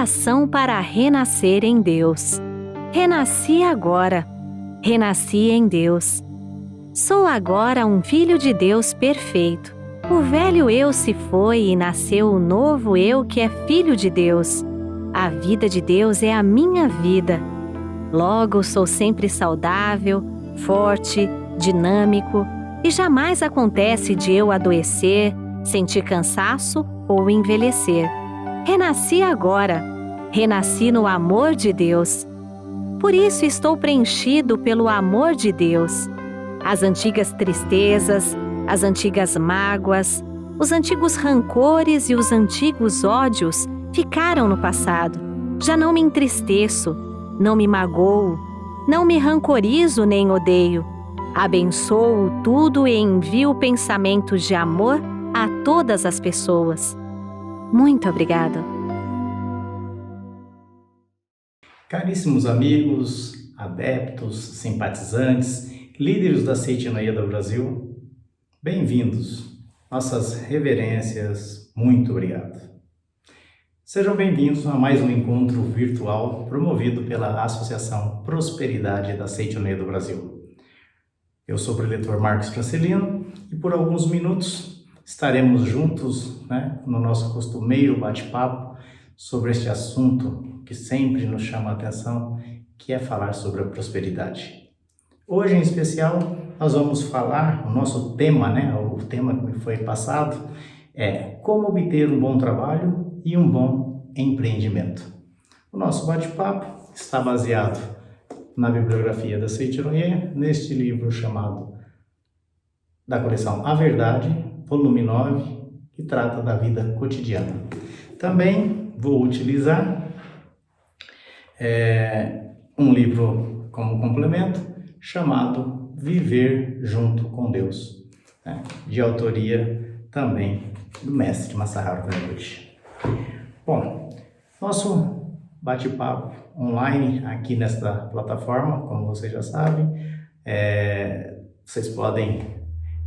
Oração para renascer em Deus. Renasci agora. Renasci em Deus. Sou agora um filho de Deus perfeito. O velho eu se foi e nasceu o novo eu que é filho de Deus. A vida de Deus é a minha vida. Logo, sou sempre saudável, forte, dinâmico e jamais acontece de eu adoecer, sentir cansaço ou envelhecer. Renasci agora. Renasci no amor de Deus. Por isso estou preenchido pelo amor de Deus. As antigas tristezas, as antigas mágoas, os antigos rancores e os antigos ódios ficaram no passado. Já não me entristeço, não me magoo, não me rancorizo nem odeio. Abençoo tudo e envio pensamentos de amor a todas as pessoas. Muito obrigada. Caríssimos amigos, adeptos, simpatizantes, líderes da Seite Noeda Brasil, bem-vindos. Nossas reverências, muito obrigado. Sejam bem-vindos a mais um encontro virtual promovido pela Associação Prosperidade da Seite Noeda Brasil. Eu sou o preletor Marcos Francelino e por alguns minutos estaremos juntos, no nosso costumeiro bate-papo sobre este assunto que sempre nos chama a atenção, que é falar sobre a prosperidade. Hoje, em especial, nós vamos falar, o nosso tema, o tema que me foi passado, é como obter um bom trabalho e um bom empreendimento. O nosso bate-papo está baseado na bibliografia da Seite Noeda, neste livro chamado da coleção A Verdade, volume 9, que trata da vida cotidiana. Também vou utilizar um livro como complemento chamado Viver Junto com Deus, de autoria também do mestre Masaharu Emoji. Bom, nosso bate-papo online aqui nesta plataforma, como vocês já sabem, vocês podem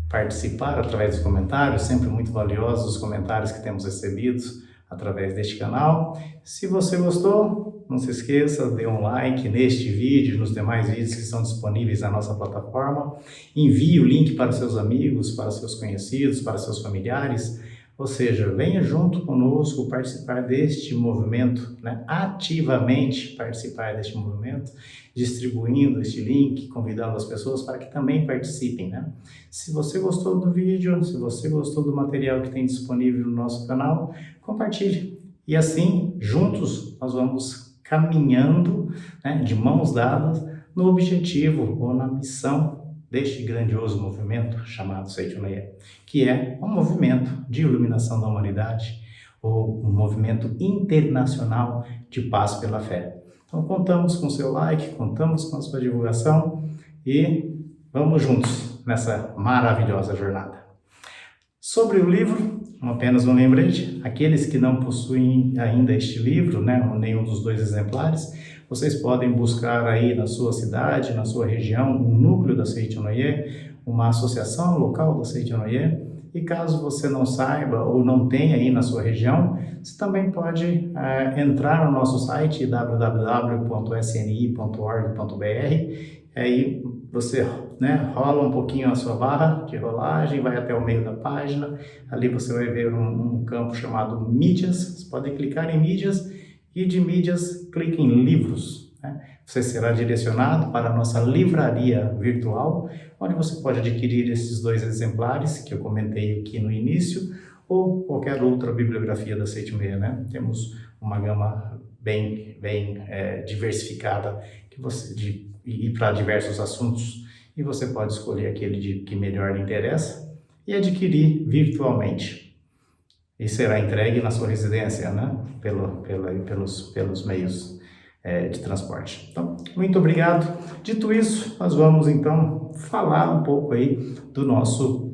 participar através dos comentários, sempre muito valiosos os comentários que temos recebidos através deste canal. Se você gostou, não se esqueça, dê um like neste vídeo e nos demais vídeos que estão disponíveis na nossa plataforma. Envie o link para seus amigos, para seus conhecidos, para seus familiares. Ou seja, venha junto conosco participar deste movimento, ativamente participar deste movimento, distribuindo este link, convidando as pessoas para que também participem. Se você gostou do vídeo, se você gostou do material que tem disponível no nosso canal, compartilhe. E assim, juntos, nós vamos caminhando, de mãos dadas, no objetivo ou na missão deste grandioso movimento chamado Seite Noeda, que é um movimento de iluminação da humanidade, ou um movimento internacional de paz pela fé. Então contamos com seu like, contamos com a sua divulgação e vamos juntos nessa maravilhosa jornada. Sobre o livro, apenas um lembrete: aqueles que não possuem ainda este livro, ou nenhum dos 2 exemplares, vocês podem buscar aí na sua cidade, na sua região, um núcleo da Seite Noeda, uma associação local da Seite Noeda, e caso você não saiba ou não tenha aí na sua região, você também pode entrar no nosso site www.sni.org.br, aí você rola um pouquinho a sua barra de rolagem, vai até o meio da página, ali você vai ver um campo chamado mídias, você pode clicar em mídias e de mídias clique em livros. Você será direcionado para a nossa livraria virtual, onde você pode adquirir esses 2 exemplares que eu comentei aqui no início, ou qualquer outra bibliografia da Seite Noeda. Temos uma gama bem diversificada e para diversos assuntos, e você pode escolher aquele que melhor lhe interessa e adquirir virtualmente. E será entregue na sua residência, pelos meios de transporte. Então, muito obrigado. Dito isso, nós vamos então falar um pouco aí do nosso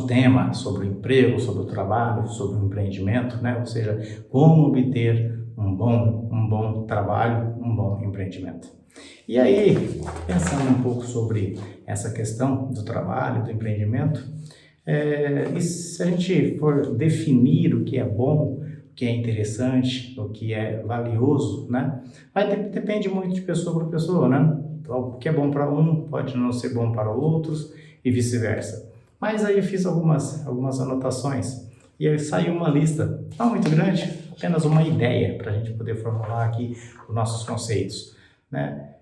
tema sobre o emprego, sobre o trabalho, sobre o empreendimento, ou seja, como obter um bom trabalho, um bom empreendimento. E aí, pensando um pouco sobre essa questão do trabalho, do empreendimento, e se a gente for definir o que é bom, o que é interessante, o que é valioso, né? Mas depende muito de pessoa para pessoa, né? O que é bom para um pode não ser bom para outros e vice-versa. Mas aí eu fiz algumas anotações e aí saiu uma lista, não muito grande, apenas uma ideia para a gente poder formular aqui os nossos conceitos, né?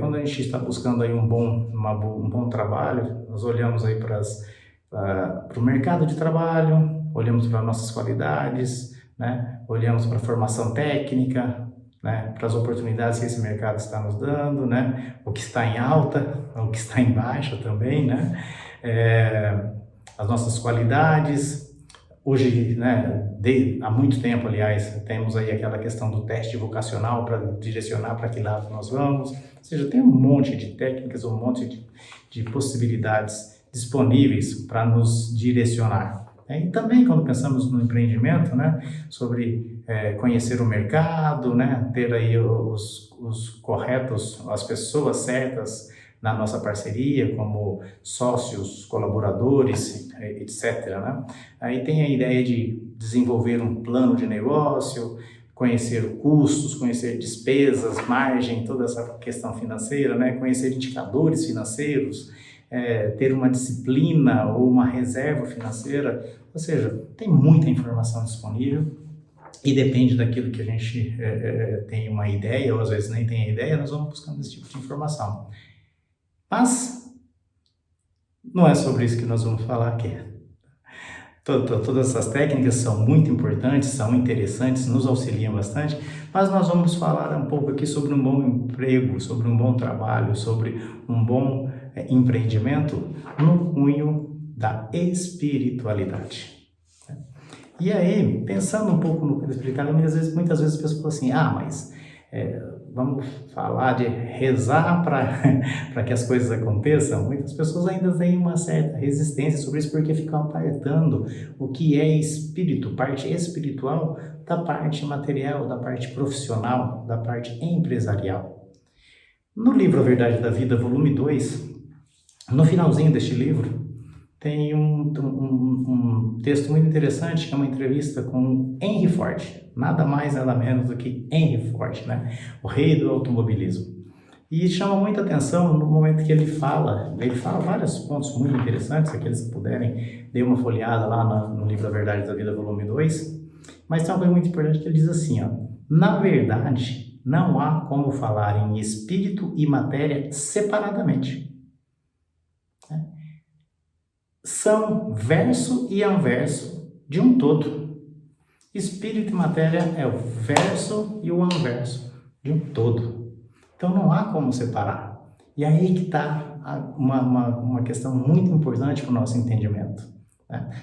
Quando a gente está buscando aí um bom trabalho, nós olhamos aí para o mercado de trabalho, olhamos para nossas qualidades, né? Olhamos para a formação técnica, né? Para as oportunidades que esse mercado está nos dando, né? O que está em alta, o que está em baixa também, né? As nossas qualidades. Hoje, né, há muito tempo, aliás, temos aí aquela questão do teste vocacional para direcionar para que lado nós vamos. Ou seja, tem um monte de técnicas, um monte de possibilidades disponíveis para nos direcionar. E também quando pensamos no empreendimento, né, sobre conhecer o mercado, né, ter aí os corretos, as pessoas certas na nossa parceria, como sócios, colaboradores, etc., né? Aí tem a ideia de desenvolver um plano de negócio, conhecer custos, conhecer despesas, margem, toda essa questão financeira, né? Conhecer indicadores financeiros, ter uma disciplina ou uma reserva financeira, ou seja, tem muita informação disponível e depende daquilo que a gente tem uma ideia, ou às vezes nem tem a ideia, nós vamos buscando esse tipo de informação. Mas não é sobre isso que nós vamos falar aqui. Todas essas técnicas são muito importantes, são interessantes, nos auxiliam bastante, mas nós vamos falar um pouco aqui sobre um bom emprego, sobre um bom trabalho, sobre um bom empreendimento no cunho da espiritualidade. E aí, pensando um pouco no que eu explicar, muitas vezes as pessoas falam assim, mas vamos falar de rezar para que as coisas aconteçam. Muitas pessoas ainda têm uma certa resistência sobre isso porque ficam apartando o que é espírito, parte espiritual, da parte material, da parte profissional, da parte empresarial. No livro A Verdade da Vida, volume 2, no finalzinho deste livro, tem um texto muito interessante, que é uma entrevista com Henry Ford, nada mais, nada menos do que Henry Ford, né? O rei do automobilismo. E chama muita atenção no momento que ele fala vários pontos muito interessantes, aqueles que puderem, dê uma folheada lá no livro A Verdade da Vida, volume 2, mas tem uma coisa muito importante que ele diz assim, na verdade, não há como falar em espírito e matéria separadamente. São verso e anverso de um todo. Espírito e matéria é o verso e o anverso de um todo. Então não há como separar. E aí que está uma questão muito importante para o nosso entendimento.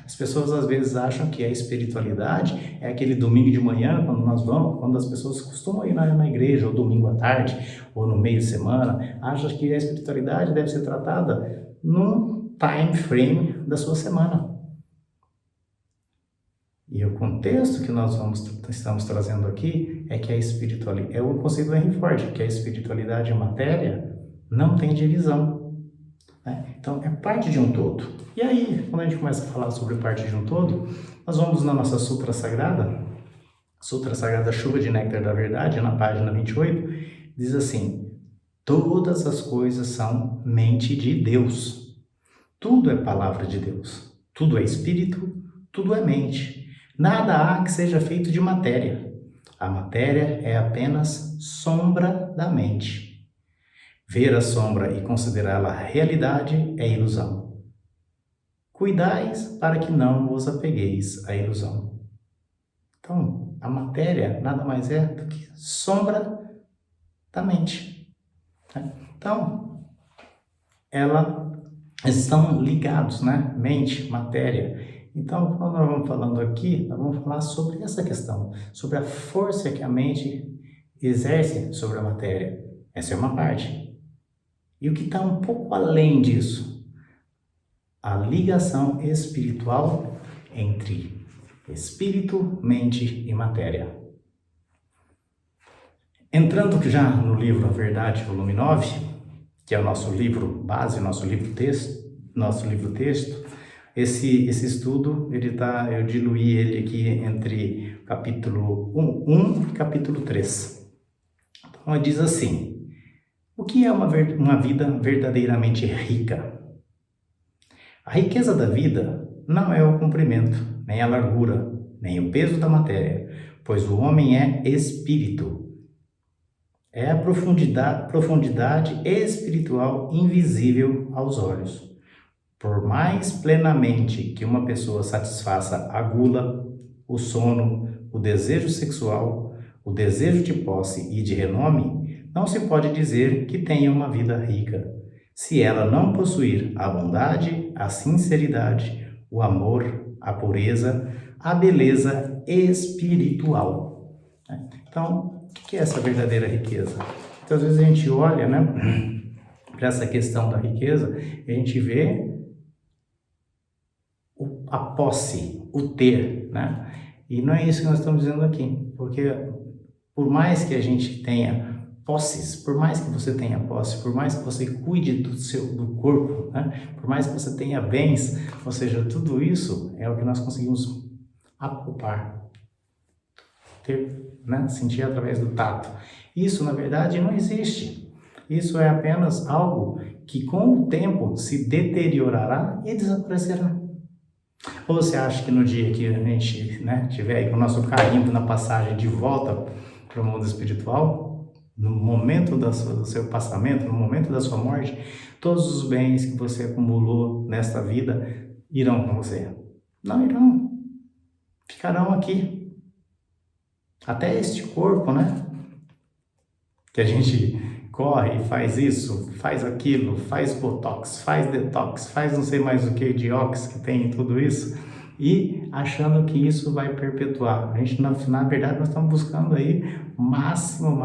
As pessoas às vezes acham que a espiritualidade é aquele domingo de manhã, quando as pessoas costumam ir na igreja, ou domingo à tarde, ou no meio de semana, acham que a espiritualidade deve ser tratada num time frame da sua semana. E o contexto que nós estamos trazendo aqui é que a espiritualidade, é o conceito do Henry Ford, que a espiritualidade e a matéria não tem divisão. Então, é parte de um todo. E aí, quando a gente começa a falar sobre parte de um todo, nós vamos na nossa Sutra Sagrada Chuva de Néctar da Verdade, na página 28, diz assim, todas as coisas são mente de Deus. Tudo é palavra de Deus. Tudo é espírito, tudo é mente. Nada há que seja feito de matéria. A matéria é apenas sombra da mente. Ver a sombra e considerá-la realidade é ilusão. Cuidais para que não vos apegueis à ilusão. Então, a matéria nada mais é do que sombra da mente. Então, estão ligados, né? Mente, matéria. Então, quando nós vamos falando aqui, nós vamos falar sobre essa questão, sobre a força que a mente exerce sobre a matéria. Essa é uma parte. E o que está um pouco além disso? A ligação espiritual entre espírito, mente e matéria. Entrando já no livro A Verdade, volume 9, que é o nosso livro base, nosso livro texto, esse estudo, eu diluí ele aqui entre capítulo 1 e capítulo 3. Então, diz assim: o que é uma vida verdadeiramente rica? A riqueza da vida não é o comprimento, nem a largura, nem o peso da matéria, pois o homem é espírito. É a profundidade espiritual invisível aos olhos. Por mais plenamente que uma pessoa satisfaça a gula, o sono, o desejo sexual, o desejo de posse e de renome, não se pode dizer que tenha uma vida rica, se ela não possuir a bondade, a sinceridade, o amor, a pureza, a beleza espiritual. Então, o que é essa verdadeira riqueza? Então, às vezes a gente olha, para essa questão da riqueza e a gente vê a posse, o ter, E não é isso que nós estamos dizendo aqui, porque por mais que a gente tenha posses, por mais que você tenha posse, por mais que você cuide do corpo, por mais que você tenha bens, ou seja, tudo isso é o que nós conseguimos apalpar, ter, sentir através do tato. Isso, na verdade, não existe. Isso é apenas algo que com o tempo se deteriorará e desaparecerá. Ou você acha que no dia que a gente tiver aí com o nosso carrinho na passagem de volta para o mundo espiritual, no momento do seu passamento, no momento da sua morte, todos os bens que você acumulou nesta vida irão com você? Não irão. Ficarão aqui. Até este corpo, que a gente corre e faz isso, faz aquilo, faz botox, faz detox, faz não sei mais o que, diox que tem tudo isso, e achando que isso vai perpetuar. A gente, na verdade, nós estamos buscando aí o máximo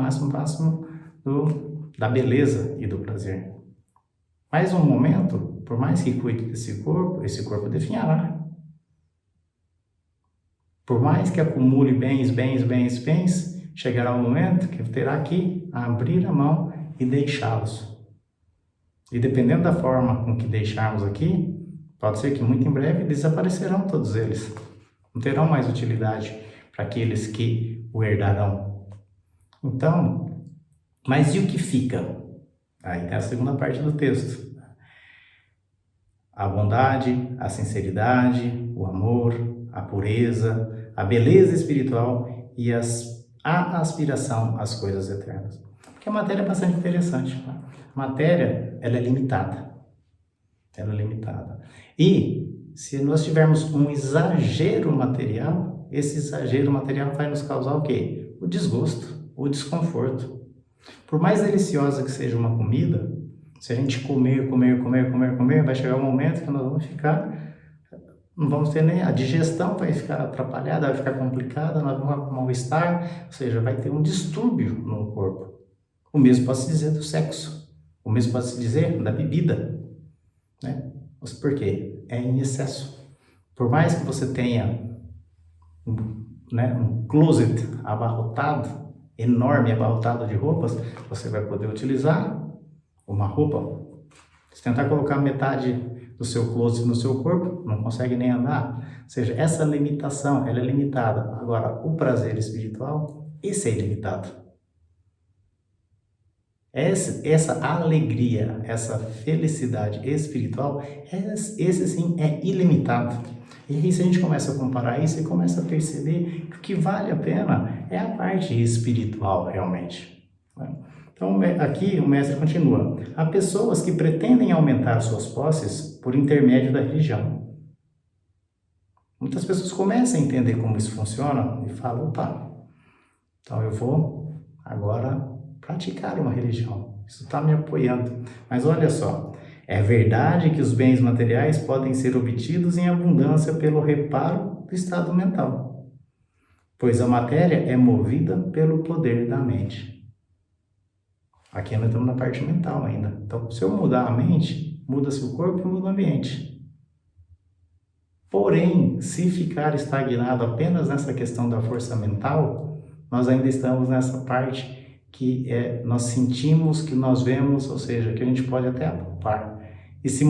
da beleza e do prazer. Mas um momento, por mais que cuide desse corpo, esse corpo definhará. Por mais que acumule bens, chegará um momento que terá que abrir a mão e deixá-los. E dependendo da forma com que deixarmos aqui, pode ser que muito em breve desaparecerão todos eles. Não terão mais utilidade para aqueles que o herdarão. Então, mas e o que fica? Aí tem a segunda parte do texto. A bondade, a sinceridade, o amor, a pureza, a beleza espiritual e a aspiração às coisas eternas. Porque a matéria é bastante interessante. A matéria, ela é limitada. E se nós tivermos um exagero material, esse exagero material vai nos causar o quê? O desgosto, o desconforto. Por mais deliciosa que seja uma comida, se a gente comer, vai chegar um momento que nós vamos ficar, não vamos ter nem, a digestão vai ficar atrapalhada, vai ficar complicada, nós vamos com mal-estar, ou seja, vai ter um distúrbio no corpo. O mesmo pode se dizer do sexo, o mesmo pode se dizer da bebida, Por quê? É em excesso. Por mais que você tenha um closet enorme, abarrotado de roupas, você vai poder utilizar uma roupa. Se tentar colocar metade do seu closet no seu corpo, não consegue nem andar. Ou seja, essa limitação, ela é limitada. Agora, o prazer espiritual, esse é ilimitado. Essa alegria, essa felicidade espiritual, esse sim é ilimitado. E aí, se a gente começa a comparar isso, você começa a perceber que o que vale a pena é a parte espiritual, realmente. Então, aqui o mestre continua. Há pessoas que pretendem aumentar suas posses por intermédio da religião. Muitas pessoas começam a entender como isso funciona e falam, opa, então eu vou agora praticar uma religião. Isso está me apoiando. Mas olha só, é verdade que os bens materiais podem ser obtidos em abundância pelo reparo do estado mental, pois a matéria é movida pelo poder da mente. Aqui nós estamos na parte mental ainda. Então, se eu mudar a mente, muda-se o corpo e muda o ambiente. Porém, se ficar estagnado apenas nessa questão da força mental, nós ainda estamos nessa parte que nós sentimos, que nós vemos, ou seja, que a gente pode até apalpar. E se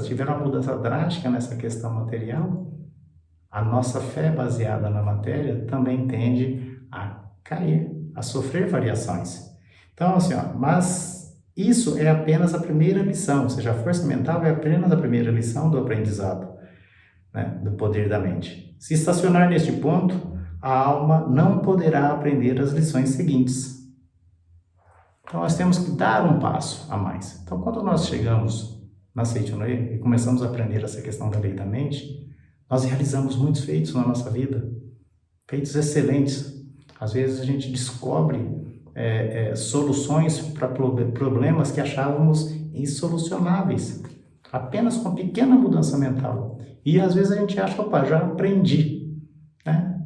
tiver uma mudança drástica nessa questão material, a nossa fé baseada na matéria também tende a cair, a sofrer variações. Então, assim, ó, mas isso é apenas a primeira lição, ou seja, a força mental é apenas a primeira lição do aprendizado, né, do poder da mente. Se estacionar neste ponto, a alma não poderá aprender as lições seguintes. Então, nós temos que dar um passo a mais. Então, quando nós chegamos na Seichonoye e começamos a aprender essa questão da lei da mente, nós realizamos muitos feitos na nossa vida, feitos excelentes. Às vezes a gente descobre soluções para problemas que achávamos insolucionáveis, apenas com uma pequena mudança mental. E às vezes a gente acha, opa, já aprendi, né?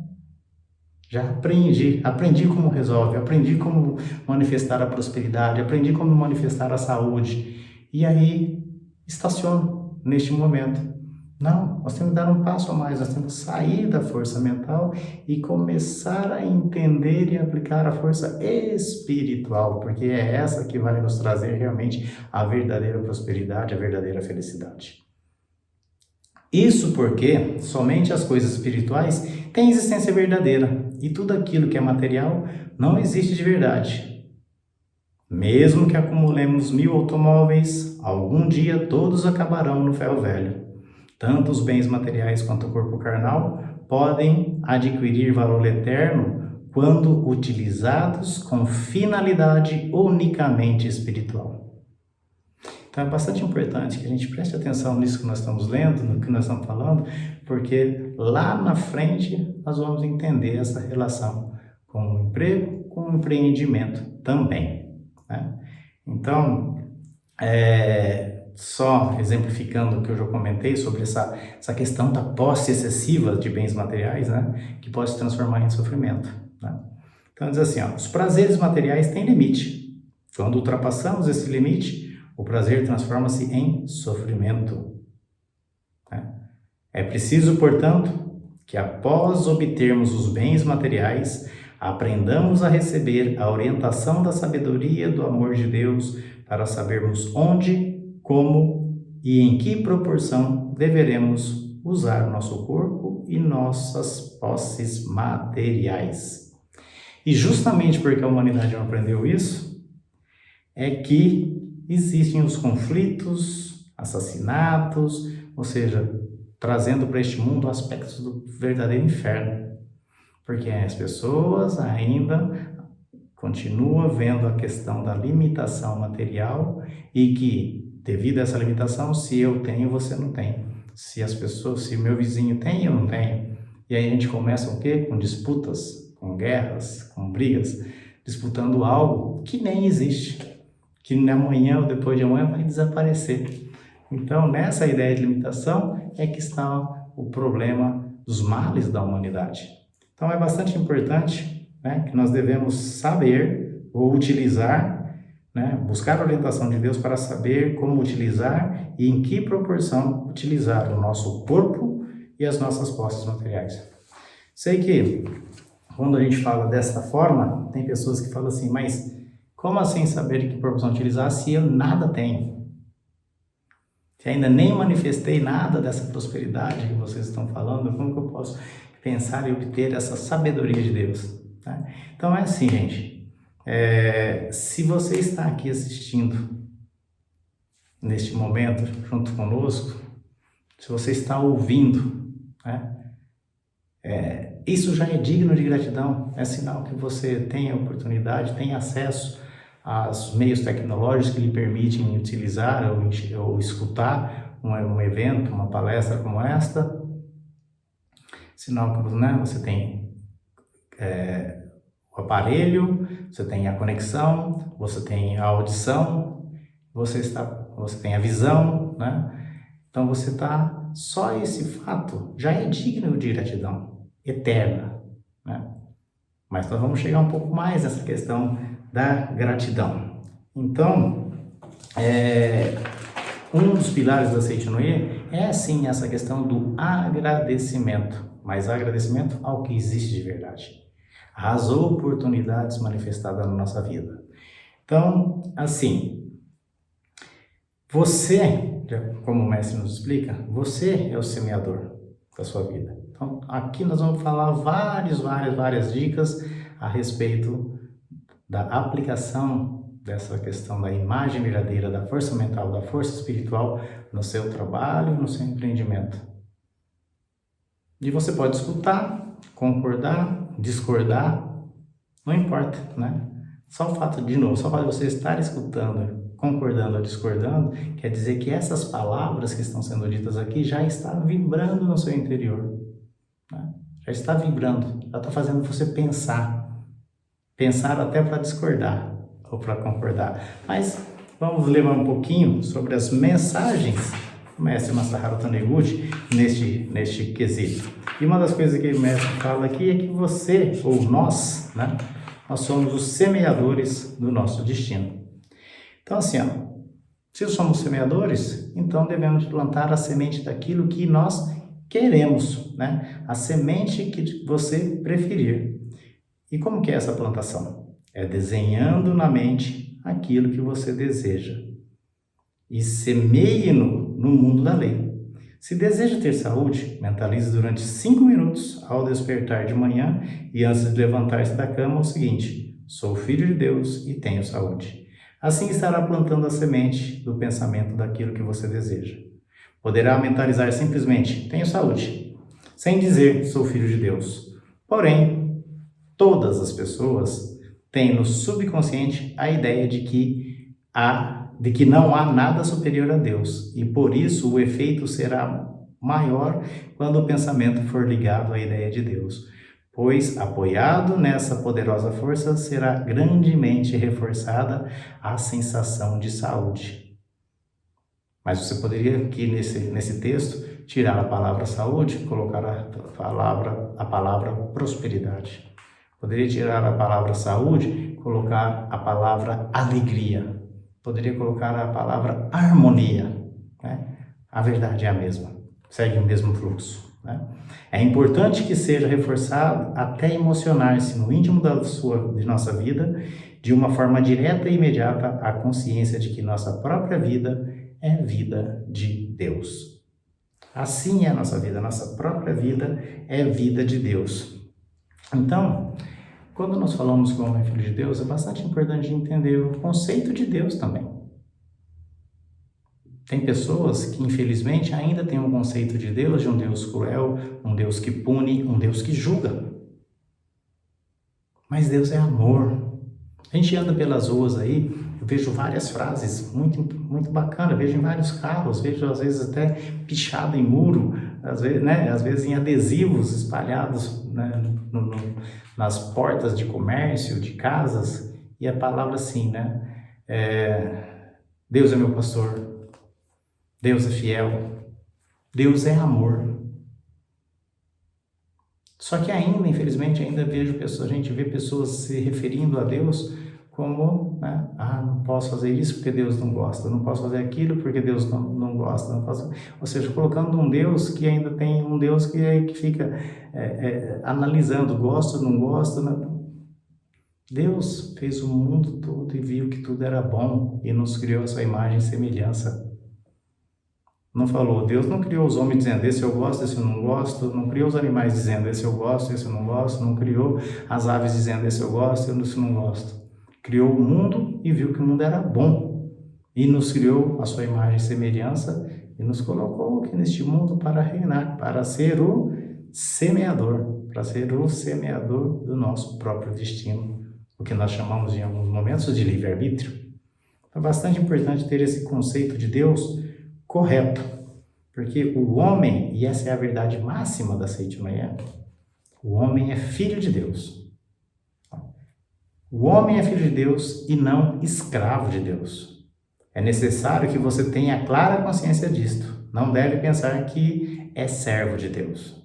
Já aprendi como resolve, aprendi como manifestar a prosperidade, aprendi como manifestar a saúde. E aí estaciono neste momento. Não, nós temos que dar um passo a mais, nós temos que sair da força mental e começar a entender e aplicar a força espiritual, porque é essa que vai nos trazer realmente a verdadeira prosperidade, a verdadeira felicidade. Isso porque somente as coisas espirituais têm existência verdadeira e tudo aquilo que é material não existe de verdade. Mesmo que acumulemos 1000 automóveis, algum dia todos acabarão no ferro velho. Tanto os bens materiais quanto o corpo carnal podem adquirir valor eterno quando utilizados com finalidade unicamente espiritual. Então é bastante importante que a gente preste atenção nisso que nós estamos lendo, no que nós estamos falando, porque lá na frente nós vamos entender essa relação com o emprego, com o empreendimento também, né? Então, só exemplificando o que eu já comentei sobre essa questão da posse excessiva de bens materiais, né, que pode se transformar em sofrimento, né? Então diz assim, ó, os prazeres materiais têm limite. Quando ultrapassamos esse limite, o prazer transforma-se em sofrimento, né? É preciso, portanto, que após obtermos os bens materiais, aprendamos a receber a orientação da sabedoria do amor de Deus para sabermos onde, como e em que proporção deveremos usar nosso corpo e nossas posses materiais. E justamente porque a humanidade não aprendeu isso, é que existem os conflitos, assassinatos, ou seja, trazendo para este mundo aspectos do verdadeiro inferno. Porque as pessoas ainda continuam vendo a questão da limitação material e que, devido a essa limitação, se eu tenho, você não tem. Se o meu vizinho tem, eu não tenho. E aí a gente começa o quê? Com disputas, com guerras, com brigas, disputando algo que nem existe, que amanhã ou depois de amanhã vai desaparecer. Então, nessa ideia de limitação é que está o problema dos males da humanidade. Então, é bastante importante, né, que nós devemos saber ou utilizar, né, buscar a orientação de Deus para saber como utilizar e em que proporção utilizar o nosso corpo e as nossas posses materiais. Sei que quando a gente fala dessa forma, tem pessoas que falam assim, mas como assim saber em que proporção utilizar se eu nada tenho? Se ainda nem manifestei nada dessa prosperidade que vocês estão falando, como que eu posso pensar e obter essa sabedoria de Deus? Tá? Então é assim, gente. Se você está aqui assistindo neste momento junto conosco, se você está ouvindo, né, isso já é digno de gratidão, é sinal que você tem a oportunidade, tem acesso aos meios tecnológicos que lhe permitem utilizar ou escutar um evento, uma palestra como esta, sinal que, né, você tem o aparelho, você tem a conexão, você tem a audição, você tem a visão, né? Então você está, só esse fato já é digno de gratidão eterna, né? Mas nós vamos chegar um pouco mais nessa questão da gratidão. Então, um dos pilares da Seichonoye é sim essa questão do agradecimento, mas agradecimento ao que existe de verdade, às oportunidades manifestadas na nossa vida. Então, assim, você, como o mestre nos explica, você é o semeador da sua vida. Então, aqui nós vamos falar várias dicas a respeito da aplicação dessa questão da imagem verdadeira, da força mental, da força espiritual no seu trabalho, no seu empreendimento. E você pode escutar, concordar, discordar, não importa, né? Só o fato de você estar escutando, concordando ou discordando, quer dizer que essas palavras que estão sendo ditas aqui já estão vibrando no seu interior, né? Já está vibrando, já está fazendo você pensar até para discordar ou para concordar. Mas vamos ler um pouquinho sobre as mensagens do mestre Masaharu Taniguchi neste quesito. E uma das coisas que o mestre fala aqui é que você, ou nós, né, nós somos os semeadores do nosso destino. Então assim, se somos semeadores, então devemos plantar a semente daquilo que nós queremos, né? A semente que você preferir. E como que é essa plantação? É desenhando na mente aquilo que você deseja. E semeie-no no mundo da lei. Se deseja ter saúde, mentalize durante 5 minutos ao despertar de manhã e antes de levantar-se da cama o seguinte: sou filho de Deus e tenho saúde. Assim estará plantando a semente do pensamento daquilo que você deseja. Poderá mentalizar simplesmente: tenho saúde, sem dizer sou filho de Deus. Porém, todas as pessoas têm no subconsciente a ideia de que não há nada superior a Deus, e por isso o efeito será maior quando o pensamento for ligado à ideia de Deus, pois, apoiado nessa poderosa força, será grandemente reforçada a sensação de saúde. Mas você poderia aqui nesse texto tirar a palavra saúde e colocar a palavra prosperidade. Poderia tirar a palavra saúde e colocar a palavra alegria. Poderia colocar a palavra harmonia, né? A verdade é a mesma, segue o mesmo fluxo, né? É importante que seja reforçado até emocionar-se no íntimo de nossa vida, de uma forma direta e imediata, a consciência de que nossa própria vida é vida de Deus. Assim é a nossa própria vida é vida de Deus. Então, quando nós falamos que o homem é filho de Deus, é bastante importante entender o conceito de Deus também. Tem pessoas que, infelizmente, ainda têm um conceito de Deus, de um Deus cruel, um Deus que pune, um Deus que julga. Mas Deus é amor. A gente anda pelas ruas aí, eu vejo várias frases muito, muito bacanas, vejo em vários carros, vejo às vezes até pichado em muro, às vezes em adesivos espalhados, né, nas portas de comércio, de casas, e a palavra assim, né? Deus é meu pastor, Deus é fiel, Deus é amor. Só que ainda, infelizmente, a gente vê pessoas se referindo a Deus como, né, não posso fazer isso porque Deus não gosta, não posso fazer aquilo porque Deus não gosta, ou seja, colocando um Deus que ainda tem um Deus que fica analisando, gosta, não gosta, né? Deus fez o mundo todo e viu que tudo era bom e nos criou a sua imagem e semelhança. Não falou, Deus não criou os homens dizendo, esse eu gosto, esse eu não gosto, não criou os animais dizendo, esse eu gosto, esse eu não gosto, não criou as aves dizendo, esse eu gosto, esse eu não gosto. Criou o mundo e viu que o mundo era bom e nos criou a sua imagem e semelhança e nos colocou aqui neste mundo para reinar, para ser o semeador do nosso próprio destino, o que nós chamamos em alguns momentos de livre-arbítrio. É bastante importante ter esse conceito de Deus correto, porque o homem, e essa é a verdade máxima da Seite Manhã, o homem é filho de Deus. O homem é filho de Deus e não escravo de Deus. É necessário que você tenha clara consciência disto. Não deve pensar que é servo de Deus.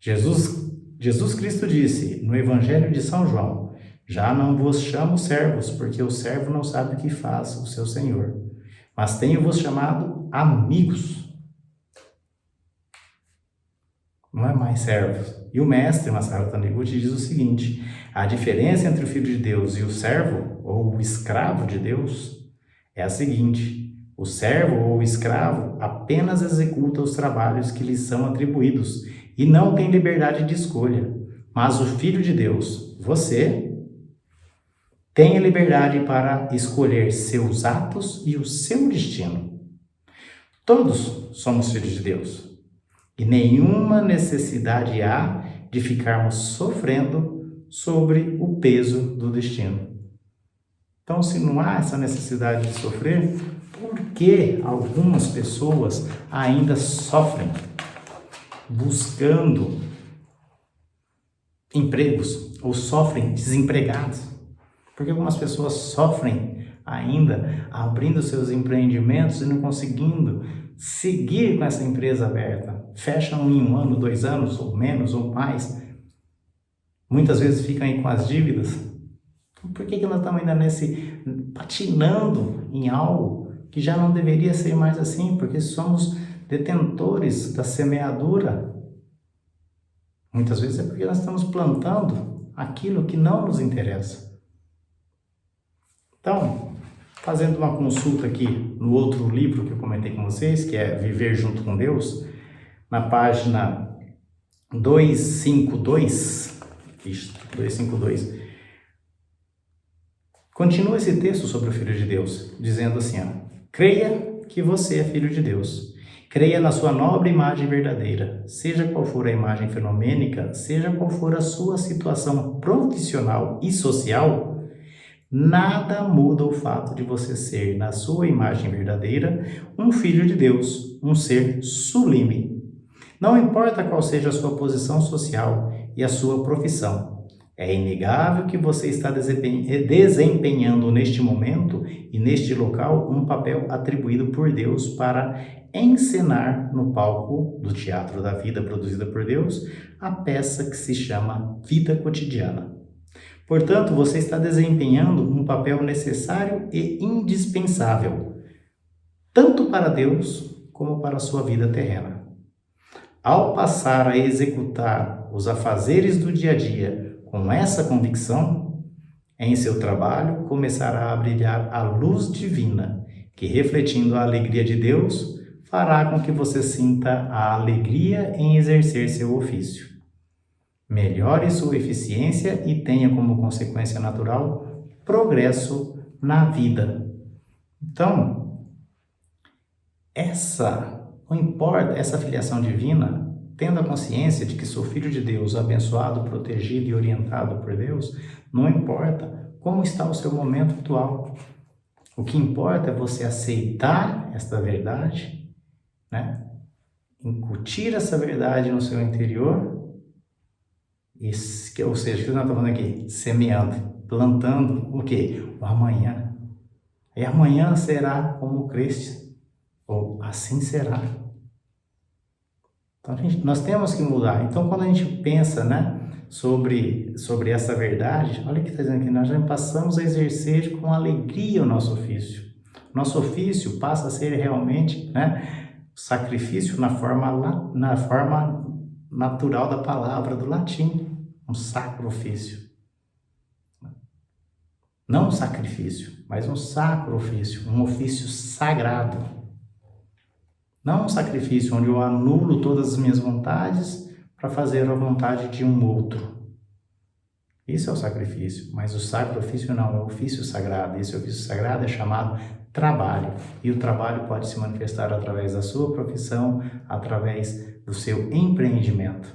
Jesus Cristo disse no Evangelho de São João, já não vos chamo servos, porque o servo não sabe o que faz o seu Senhor, mas tenho-vos chamado amigos. Não é mais servos. E o mestre Masaharu Taniguchi diz o seguinte, a diferença entre o filho de Deus e o servo, ou o escravo de Deus, é a seguinte, o servo ou o escravo apenas executa os trabalhos que lhe são atribuídos e não tem liberdade de escolha. Mas o Filho de Deus, você, tem a liberdade para escolher seus atos e o seu destino. Todos somos filhos de Deus e nenhuma necessidade há de ficarmos sofrendo sobre o peso do destino. Então, se não há essa necessidade de sofrer, por que algumas pessoas ainda sofrem buscando empregos ou sofrem desempregados? Porque algumas pessoas sofrem ainda abrindo seus empreendimentos e não conseguindo seguir com essa empresa aberta. Fecham em 1 ano, 2 anos, ou menos, ou mais. Muitas vezes ficam aí com as dívidas. Então, por que nós estamos ainda patinando em algo que já não deveria ser mais assim? Porque somos detentores da semeadura. Muitas vezes é porque nós estamos plantando aquilo que não nos interessa. Então, fazendo uma consulta aqui no outro livro que eu comentei com vocês, que é Viver Junto com Deus, na página 252, continua esse texto sobre o Filho de Deus, dizendo assim, creia que você é Filho de Deus. Creia na sua nobre imagem verdadeira, seja qual for a imagem fenomênica, seja qual for a sua situação profissional e social, nada muda o fato de você ser, na sua imagem verdadeira, um filho de Deus, um ser sublime. Não importa qual seja a sua posição social e a sua profissão, é inegável que você está desempenhando neste momento e neste local um papel atribuído por Deus para encenar no palco do teatro da vida produzida por Deus a peça que se chama Vida Cotidiana. Portanto, você está desempenhando um papel necessário e indispensável, tanto para Deus como para a sua vida terrena. Ao passar a executar os afazeres do dia a dia com essa convicção, em seu trabalho começará a brilhar a luz divina, que, refletindo a alegria de Deus, fará com que você sinta a alegria em exercer seu ofício. Melhore sua eficiência e tenha como consequência natural progresso na vida. Então, não importa essa filiação divina, tendo a consciência de que sou filho de Deus, abençoado, protegido e orientado por Deus, não importa como está o seu momento atual. O que importa é você aceitar esta verdade, incutir essa verdade no seu interior. Ou seja, o que nós estamos falando aqui? Semeando, plantando o quê? O amanhã. E amanhã será como Cristo, ou assim será. Então, nós temos que mudar. Então, quando a gente pensa, sobre essa verdade, olha o que está dizendo aqui, nós já passamos a exercer com alegria o nosso ofício. Nosso ofício passa a ser realmente, sacrifício na forma natural da palavra do latim, um sacro ofício. Não um sacrifício, mas um sacro ofício, um ofício sagrado. Não um sacrifício onde eu anulo todas as minhas vontades para fazer a vontade de um outro. Isso é o sacrifício, mas o sacro ofício não, é o ofício sagrado. Esse ofício sagrado é chamado trabalho, e o trabalho pode se manifestar através da sua profissão, através do seu empreendimento.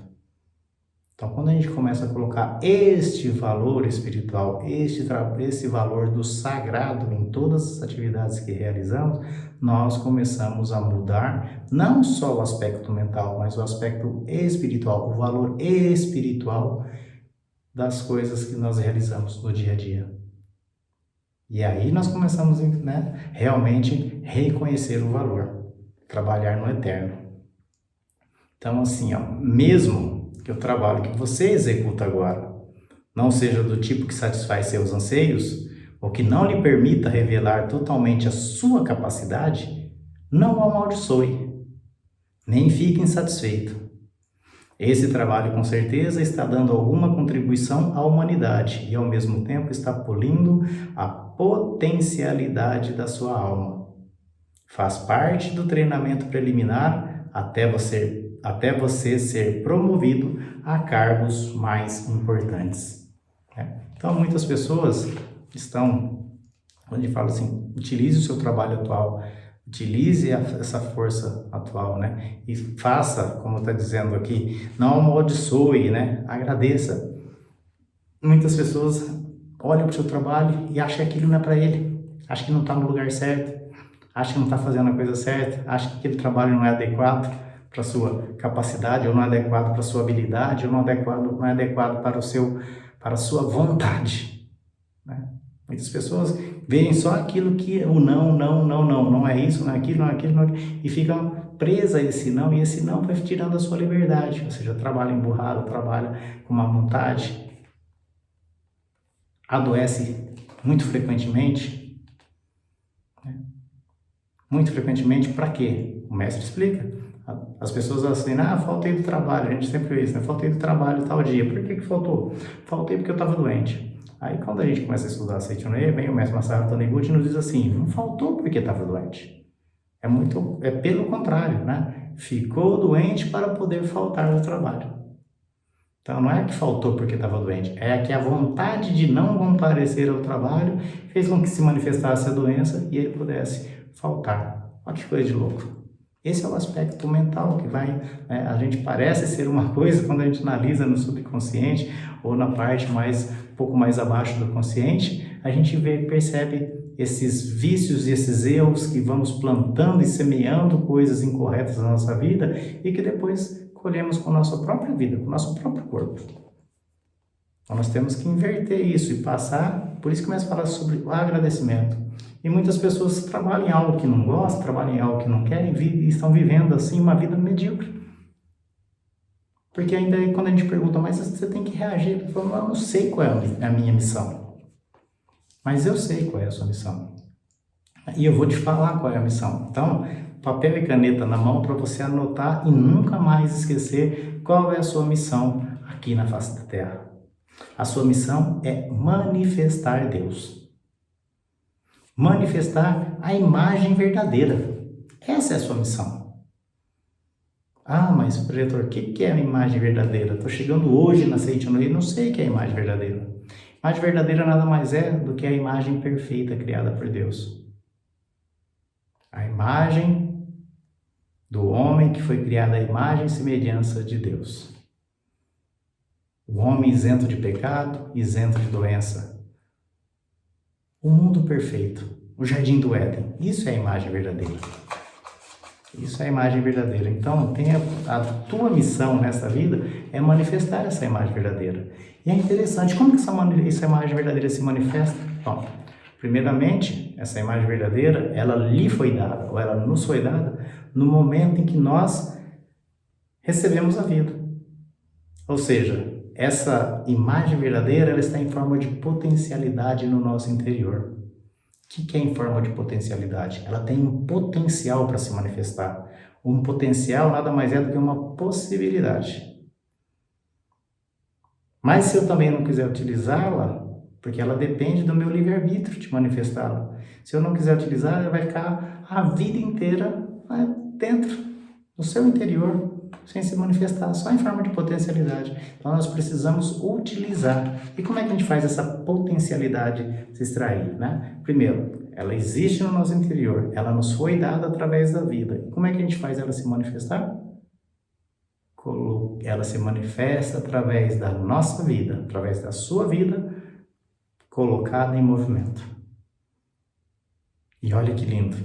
Então, quando a gente começa a colocar este valor espiritual, esse valor do sagrado em todas as atividades que realizamos, nós começamos a mudar não só o aspecto mental, mas o aspecto espiritual, o valor espiritual das coisas que nós realizamos no dia a dia. E aí nós começamos realmente reconhecer o valor, trabalhar no eterno. Então, assim, mesmo que o trabalho que você executa agora não seja do tipo que satisfaz seus anseios, ou que não lhe permita revelar totalmente a sua capacidade, não o amaldiçoe, nem fique insatisfeito. Esse trabalho, com certeza, está dando alguma contribuição à humanidade e, ao mesmo tempo, está polindo a potencialidade da sua alma. Faz parte do treinamento preliminar até você até você ser promovido a cargos mais importantes. Então, muitas pessoas estão, quando a gente fala assim, utilize o seu trabalho atual, utilize essa força atual, né? E faça, como está dizendo aqui, não amaldiçoe, né? Agradeça. Muitas pessoas olham para o seu trabalho e acham que aquilo não é para ele, acham que não está no lugar certo, acham que não está fazendo a coisa certa, acham que aquele trabalho não é adequado para a sua capacidade, ou não é adequado para a sua habilidade, ou não é adequado para a sua vontade, né? Muitas pessoas veem só aquilo que o não é isso, não é aquilo, não é aquilo, não é aquilo, e ficam presas a esse não, e esse não vai tirando a sua liberdade, ou seja, trabalha emburrado, trabalha com má vontade, adoece muito frequentemente, né? Muito frequentemente, para quê? O mestre explica. As pessoas assim, faltei do trabalho, a gente sempre vê isso, né? Faltei do trabalho tal dia. Por que faltou? Faltei porque eu estava doente. Aí quando a gente começa a estudar Seichonoye, vem o mestre Masaharu Taniguchi e nos diz assim, não faltou porque estava doente. É pelo contrário, né? Ficou doente para poder faltar do trabalho. Então não é que faltou porque estava doente, é que a vontade de não comparecer ao trabalho fez com que se manifestasse a doença e ele pudesse faltar. Olha que coisa de louco. Esse é o aspecto mental que a gente parece ser uma coisa quando a gente analisa no subconsciente ou na parte um pouco mais abaixo do consciente, a gente percebe esses vícios e esses erros que vamos plantando e semeando coisas incorretas na nossa vida e que depois colhemos com a nossa própria vida, com o nosso próprio corpo. Então nós temos que inverter isso e passar, por isso que começa a falar sobre o agradecimento. E muitas pessoas trabalham em algo que não gostam, trabalham em algo que não querem e estão vivendo assim uma vida medíocre. Porque ainda quando a gente pergunta, mas você tem que reagir, ele fala, eu não sei qual é a minha missão. Mas eu sei qual é a sua missão. E eu vou te falar qual é a missão. Então, papel e caneta na mão para você anotar e nunca mais esquecer qual é a sua missão aqui na face da Terra. A sua missão é manifestar Deus. Manifestar a imagem verdadeira. Essa é a sua missão. Mas, projetor, o que é a imagem verdadeira? Estou chegando hoje na Seichonoye e não sei o que é a imagem verdadeira. A imagem verdadeira nada mais é do que a imagem perfeita criada por Deus. A imagem do homem que foi criada à imagem e semelhança de Deus. O homem isento de pecado, isento de doença. O mundo perfeito, o jardim do Éden. Isso é a imagem verdadeira. Isso é a imagem verdadeira. Então, a tua missão nessa vida é manifestar essa imagem verdadeira. E é interessante, como que essa imagem verdadeira se manifesta? Bom, primeiramente, essa imagem verdadeira, ela lhe foi dada, ou ela nos foi dada, no momento em que nós recebemos a vida. Ou seja, essa imagem verdadeira, ela está em forma de potencialidade no nosso interior. O que é em forma de potencialidade? Ela tem um potencial para se manifestar. Um potencial nada mais é do que uma possibilidade. Mas se eu também não quiser utilizá-la, porque ela depende do meu livre-arbítrio de manifestá-la. Se eu não quiser utilizar, ela vai ficar a vida inteira dentro, no seu interior, sem se manifestar, só em forma de potencialidade. Então nós precisamos utilizar. E como é que a gente faz essa potencialidade se extrair, né? Primeiro, ela existe no nosso interior, ela nos foi dada através da vida. E como é que a gente faz ela se manifestar? Ela se manifesta através da nossa vida, através da sua vida, colocada em movimento. E olha que lindo.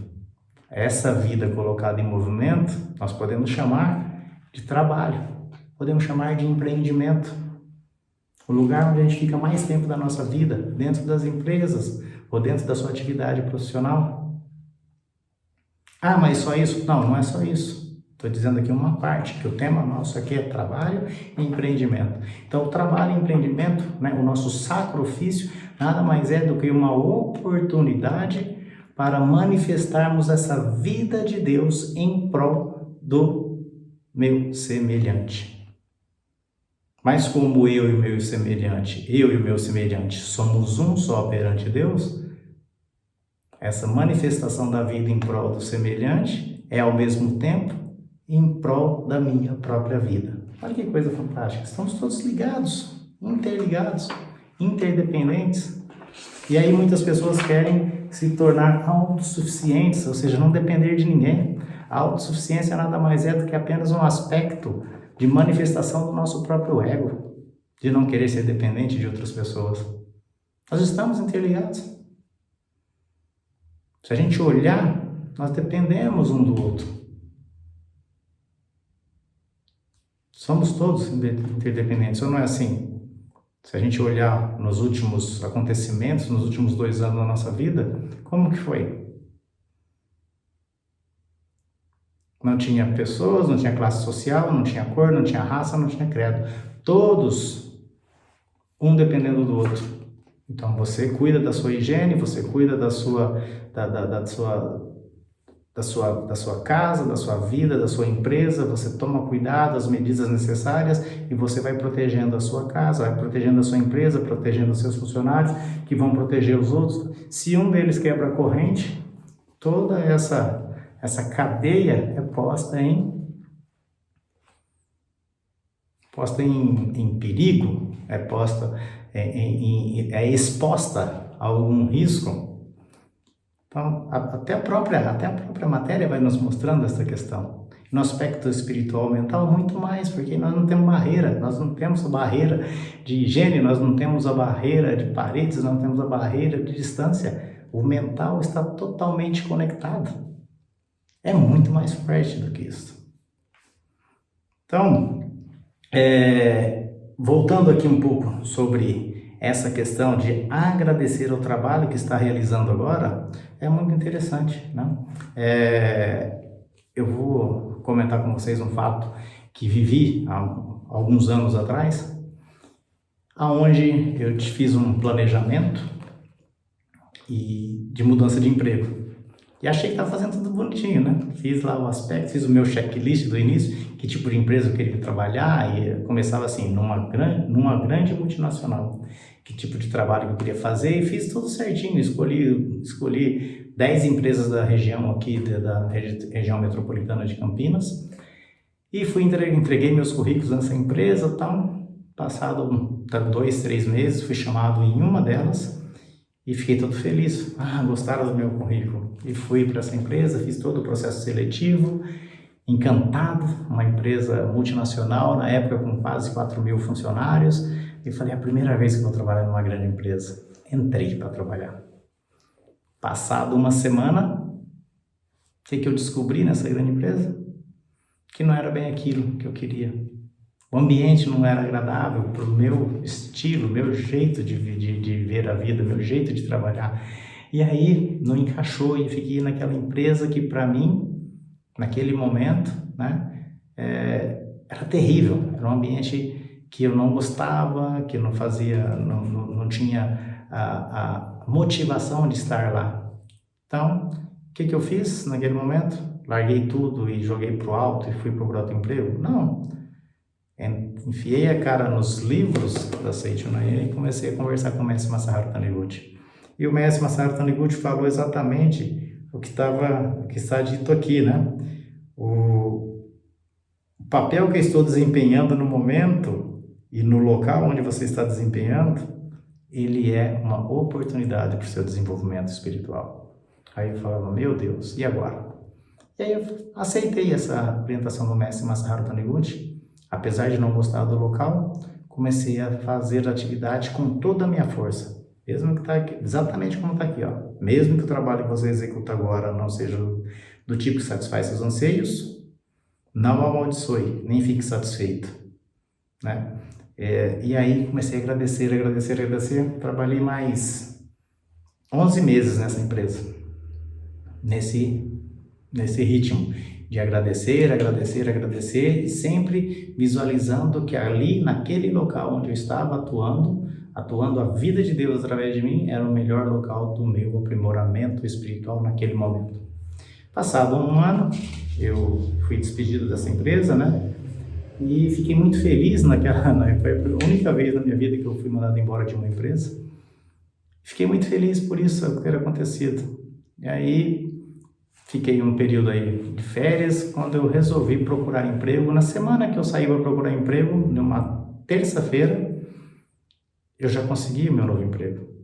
Essa vida colocada em movimento, nós podemos chamar de trabalho, podemos chamar de empreendimento. O lugar onde a gente fica mais tempo da nossa vida, dentro das empresas ou dentro da sua atividade profissional. Mas só isso? Não, não é só isso. Estou dizendo aqui uma parte, que o tema nosso aqui é trabalho e empreendimento. Então, o trabalho e empreendimento, o nosso sacro ofício, nada mais é do que uma oportunidade para manifestarmos essa vida de Deus em prol do meu semelhante. Mas como eu e o meu semelhante somos um só perante Deus, essa manifestação da vida em prol do semelhante é ao mesmo tempo em prol da minha própria vida. Olha que coisa fantástica. Estamos todos ligados, interligados, interdependentes. E aí muitas pessoas querem se tornar autossuficientes, ou seja, não depender de ninguém. A autossuficiência nada mais é do que apenas um aspecto de manifestação do nosso próprio ego, de não querer ser dependente de outras pessoas. Nós estamos interligados. Se a gente olhar, nós dependemos um do outro. Somos todos interdependentes, ou não é assim? Se a gente olhar nos últimos acontecimentos, nos últimos 2 anos da nossa vida, como que foi? Não tinha pessoas, não tinha classe social, não tinha cor, não tinha raça, não tinha credo. Todos, um dependendo do outro. Então você cuida da sua higiene, você cuida da sua casa, da sua vida, da sua empresa, você toma cuidado, as medidas necessárias e você vai protegendo a sua casa, vai protegendo a sua empresa, protegendo os seus funcionários, que vão proteger os outros. Se um deles quebra a corrente, toda essa cadeia é posta em perigo, é exposta a algum risco. Então, até a própria matéria vai nos mostrando essa questão. No aspecto espiritual, mental, muito mais, porque nós não temos barreira, nós não temos a barreira de higiene, nós não temos a barreira de paredes, nós não temos a barreira de distância. O mental está totalmente conectado. É muito mais forte do que isso. Então, voltando aqui um pouco sobre essa questão de agradecer o trabalho que está realizando agora, é muito interessante, né? Eu vou comentar com vocês um fato que vivi há alguns anos atrás, onde eu fiz um planejamento de mudança de emprego. E achei que estava fazendo tudo bonitinho, né? Fiz lá o aspecto, fiz o meu checklist do início, que tipo de empresa eu queria trabalhar, e começava assim, numa grande multinacional, que tipo de trabalho que eu queria fazer, e fiz tudo certinho, escolhi 10 empresas da região aqui, da região metropolitana de Campinas, e entreguei meus currículos nessa empresa, tal. Passado 2, 3 meses, fui chamado em uma delas, e fiquei todo feliz. Gostaram do meu currículo. E fui para essa empresa, fiz todo o processo seletivo, encantado, uma empresa multinacional, na época com quase 4.000 funcionários. E falei, é a primeira vez que vou trabalhar numa grande empresa. Entrei para trabalhar. Passado uma semana, o que eu descobri nessa grande empresa? Que não era bem aquilo que eu queria. O ambiente não era agradável para o meu estilo, meu jeito de ver a vida, meu jeito de trabalhar. E aí não encaixou e fiquei naquela empresa que para mim, naquele momento, né, era terrível. Era um ambiente que eu não gostava, que não tinha a motivação de estar lá. Então, o que eu fiz naquele momento? Larguei tudo e joguei para o alto e fui procurar outro emprego? Não. Enfiei a cara nos livros da Seiichi Unai e comecei a conversar com o mestre Masaharu Taniguchi. E o mestre Masaharu Taniguchi falou exatamente o que está dito aqui, né? O papel que eu estou desempenhando no momento e no local onde você está desempenhando, ele é uma oportunidade para o seu desenvolvimento espiritual. Aí eu falava, meu Deus, e agora? E aí eu aceitei essa orientação do mestre Masaharu Taniguchi. Apesar de não gostar do local, comecei a fazer a atividade com toda a minha força. Mesmo que está aqui, exatamente como está aqui, ó. Mesmo que o trabalho que você executa agora não seja do tipo que satisfaz seus anseios, não amaldiçoe, nem fique satisfeito, né? E aí comecei a agradecer. Trabalhei mais 11 meses nessa empresa, nesse ritmo de agradecer e sempre visualizando que ali, naquele local onde eu estava atuando a vida de Deus através de mim, era o melhor local do meu aprimoramento espiritual naquele momento. Passado um ano, eu fui despedido dessa empresa, né? E fiquei muito feliz foi a única vez na minha vida que eu fui mandado embora de uma empresa. Fiquei muito feliz por isso ter acontecido. E aí, fiquei um período aí de férias, quando eu resolvi procurar emprego. Na semana que eu saí para procurar emprego, numa terça-feira, eu já consegui o meu novo emprego.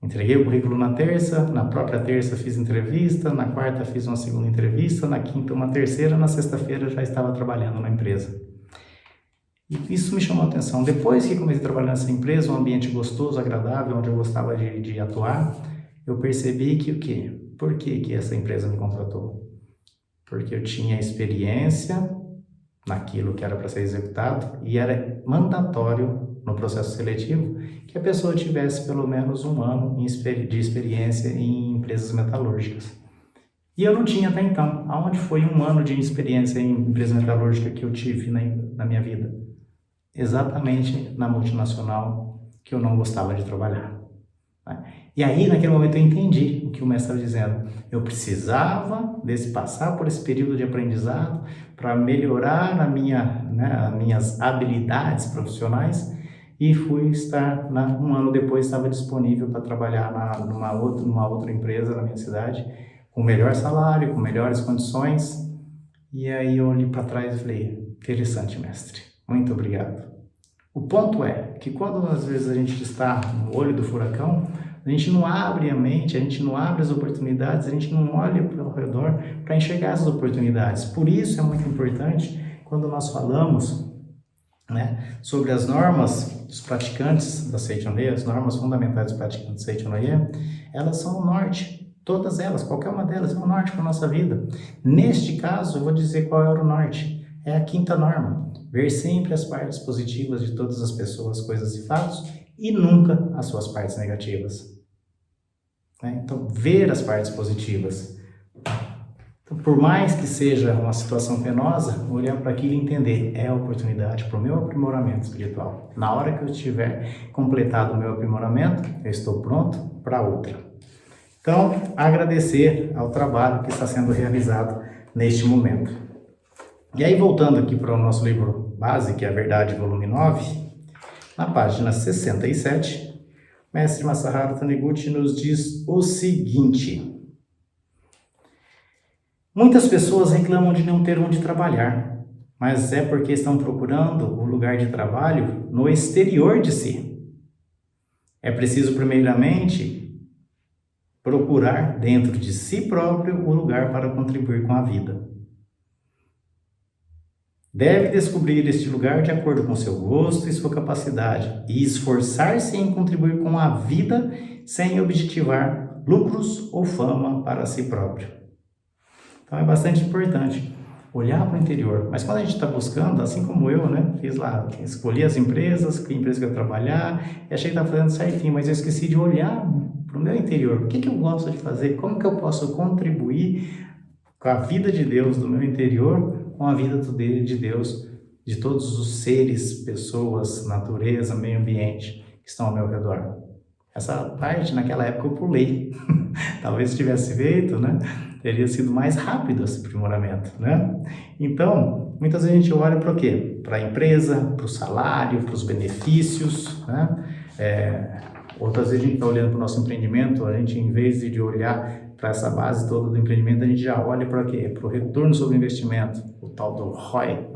Entreguei o currículo na terça, na própria terça fiz entrevista, na quarta fiz uma segunda entrevista, na quinta uma terceira, na sexta-feira já estava trabalhando na empresa. E isso me chamou a atenção. Depois que comecei a trabalhar nessa empresa, um ambiente gostoso, agradável, onde eu gostava de atuar, eu percebi que o quê? Por que essa empresa me contratou? Porque eu tinha experiência naquilo que era para ser executado e era mandatório no processo seletivo que a pessoa tivesse pelo menos um ano de experiência em empresas metalúrgicas. E eu não tinha até então. Aonde foi um ano de experiência em empresa metalúrgica que eu tive na minha vida? Exatamente na multinacional que eu não gostava de trabalhar. E aí, naquele momento, eu entendi o que o mestre estava dizendo. Eu precisava passar por esse período de aprendizado para melhorar as minhas habilidades profissionais, e fui estar, um ano depois, estava disponível para trabalhar numa outra empresa na minha cidade, com melhor salário, com melhores condições. E aí eu olhei para trás e falei, interessante, mestre, muito obrigado. O ponto é que quando às vezes a gente está no olho do furacão, a gente não abre a mente, a gente não abre as oportunidades, a gente não olha ao redor para enxergar essas oportunidades. Por isso é muito importante quando nós falamos, sobre as normas dos praticantes da Seichonoye, as normas fundamentais dos praticantes da Seichonoye, elas são o norte. Todas elas, qualquer uma delas é o norte para a nossa vida. Neste caso, eu vou dizer qual era o norte. É a quinta norma. Ver sempre as partes positivas de todas as pessoas, coisas e fatos, e nunca as suas partes negativas. Então, ver as partes positivas. Então, por mais que seja uma situação penosa, olhar para aquilo e entender, é a oportunidade para o meu aprimoramento espiritual. Na hora que eu tiver completado o meu aprimoramento, eu estou pronto para outra. Então, agradecer ao trabalho que está sendo realizado neste momento. E aí, voltando aqui para o nosso livro base, que é a Verdade, volume 9, na página 67, Mestre Masaharu Taniguchi nos diz o seguinte: muitas pessoas reclamam de não ter onde trabalhar, mas é porque estão procurando o lugar de trabalho no exterior de si. É preciso, primeiramente, procurar dentro de si próprio o lugar para contribuir com a vida. Deve descobrir este lugar de acordo com seu gosto e sua capacidade e esforçar-se em contribuir com a vida sem objetivar lucros ou fama para si próprio. Então é bastante importante olhar para o interior. Mas quando a gente está buscando, assim como eu, fiz lá, escolhi as empresas, que empresa que eu ia trabalhar, e achei que estava fazendo certinho, mas eu esqueci de olhar para o meu interior. O que eu gosto de fazer? Como que eu posso contribuir com a vida de Deus do meu interior, com a vida de Deus, de todos os seres, pessoas, natureza, meio ambiente que estão ao meu redor. Essa parte, naquela época, eu pulei. Talvez se tivesse feito, teria sido mais rápido esse aprimoramento, Então, muitas vezes a gente olha para o quê? Para a empresa, para o salário, para os benefícios, outras vezes a gente está olhando para o nosso empreendimento, a gente, em vez de olhar para essa base toda do empreendimento, a gente já olha para quê? Para o retorno sobre o investimento, o tal do ROI,